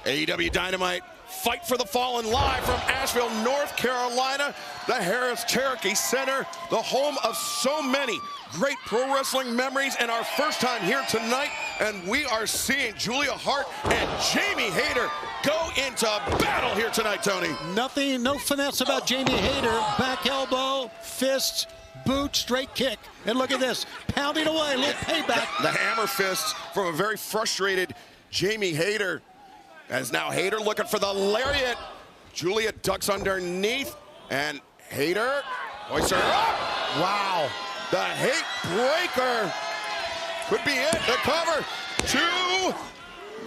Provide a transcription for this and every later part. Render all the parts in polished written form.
AEW Dynamite, Fight for the Fallen live from Asheville, North Carolina, the Harris Cherokee Center, the home of so many great pro wrestling memories, and our first time here tonight, and we are seeing Julia Hart and Jamie Hayter go into battle here tonight, Tony. Nothing, no finesse about Jamie Hayter. Back elbow, fist, boot, straight kick. And look at this, pounding away, a little payback. The hammer fist from a very frustrated Jamie Hayter. As now Hayter looking for the lariat. Julia ducks underneath, and Hayter hoists her up. Wow. The hate breaker could be it. The cover. 2.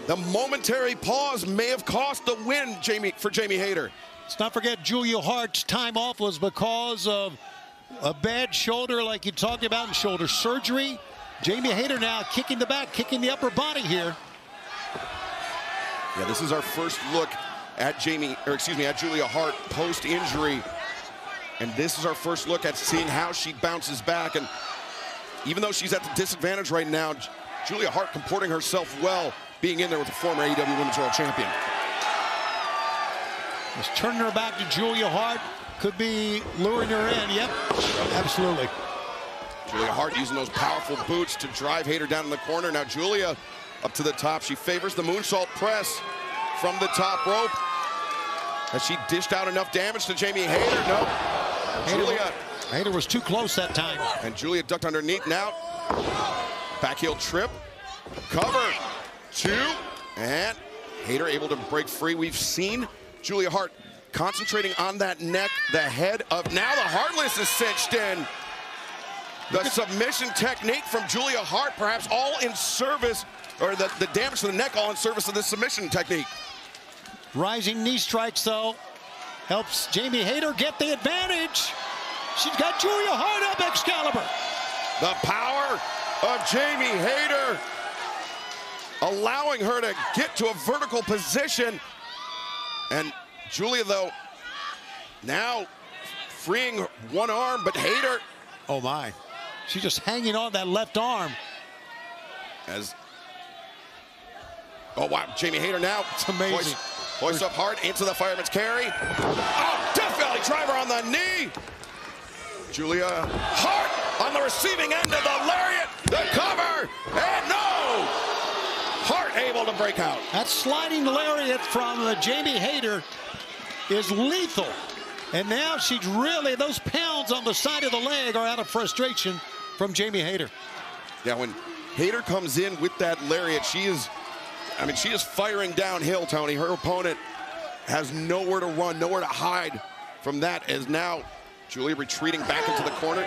The momentary pause may have cost the win for Jamie Hayter. Let's not forget Julia Hart's time off was because of a bad shoulder, like you talked about, in shoulder surgery. Jamie Hayter now kicking the back, kicking the upper body here. Yeah, this is our first look at Julia Hart post-injury. And this is our first look at seeing how she bounces back. And even though she's at the disadvantage right now, Julia Hart comporting herself well, being in there with the former AEW Women's World Champion. Just turning her back to Julia Hart. Could be luring her in. Yep, absolutely. Julia Hart using those powerful boots to drive Hayter down in the corner. Now Julia up to the top. She favors the moonsault press from the top rope. Has she dished out enough damage to Jamie Hayter? No. Hayter was too close that time. And Julia ducked underneath now. Back heel trip. Cover. 2. And Hayter able to break free. We've seen Julia Hart concentrating on that neck, the head of. Now the Heartless is cinched in. The submission technique from Julia Hart, perhaps all in service, or the damage to the neck all in service of this submission technique. Rising knee strikes, though, helps Jamie Hayter get the advantage. She's got Julia Hart up, Excalibur. The power of Jamie Hayter, allowing her to get to a vertical position. And Julia, though, now freeing one arm, but Hayter. Oh, my. She's just hanging on that left arm. Oh, wow, Jamie Hayter now. It's amazing. Hoists up Hart into the fireman's carry. Oh, Death Valley driver on the knee. Julia Hart on the receiving end of the lariat. The cover, and no! Hart able to break out. That sliding lariat from Jamie Hayter is lethal. And now she's really, those pounds on the side of the leg are out of frustration from Jamie Hayter. Yeah, when Hayter comes in with that lariat, she is firing downhill, Tony. Her opponent has nowhere to run, nowhere to hide from that, as now Julia retreating back into the corner.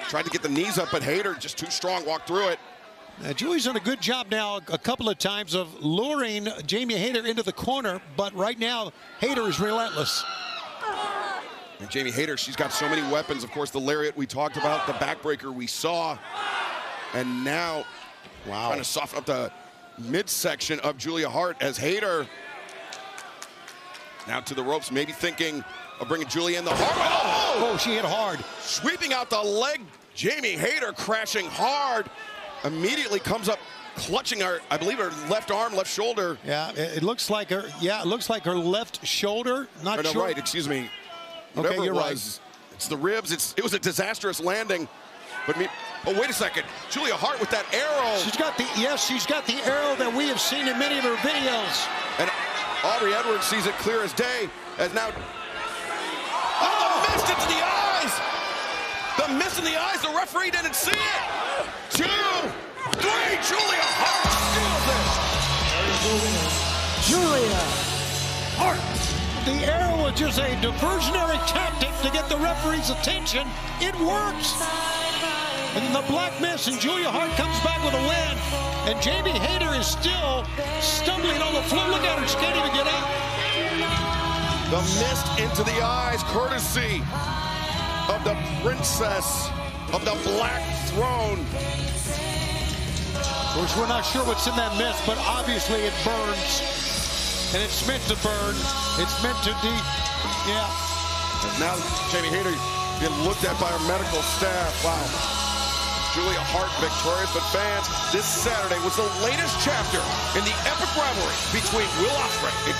Tried to get the knees up, but Hayter just too strong, walked through it. Julie's done a good job now a couple of times of luring Jamie Hayter into the corner, but right now, Hayter is relentless. And Jamie Hayter, she's got so many weapons. Of course, the lariat we talked about, the backbreaker we saw. And now, wow, trying to soften up the midsection of Julia Hart as Hayter now to the ropes, maybe thinking of bringing Julia in the heart. Oh, she hit hard. Sweeping out the leg. Jamie Hayter crashing hard. Immediately comes up clutching her, I believe, her left arm, left shoulder. Yeah, it looks like her. Yeah, it looks like her left shoulder. Not sure. Right, excuse me. Whatever okay, you're it was, right. It's the ribs. It was a disastrous landing. But oh, wait a second. Julia Hart with that arrow. She's got the arrow that we have seen in many of her videos. And Aubrey Edwards sees it clear as day. As now, oh, the mist into the eyes. The mist in the eyes. The referee didn't see it. 2, 3. Julia Hart steals this. Julia Hart. The arrow was just a diversionary tactic to get the referee's attention. It works. And the black mist, and Julia Hart comes back with a win. And Jamie Hayter is still stumbling on the floor. Look at her, she can't even get up. The mist into the eyes, courtesy of the princess of the Black Throne. Of course, we're not sure what's in that mist, but obviously it burns. And it's meant to burn. It's meant to yeah. And now Jamie Hayter being looked at by our medical staff. Wow. Julia Hart victorious, but fans, this Saturday was the latest chapter in the epic rivalry between Will Ospreay and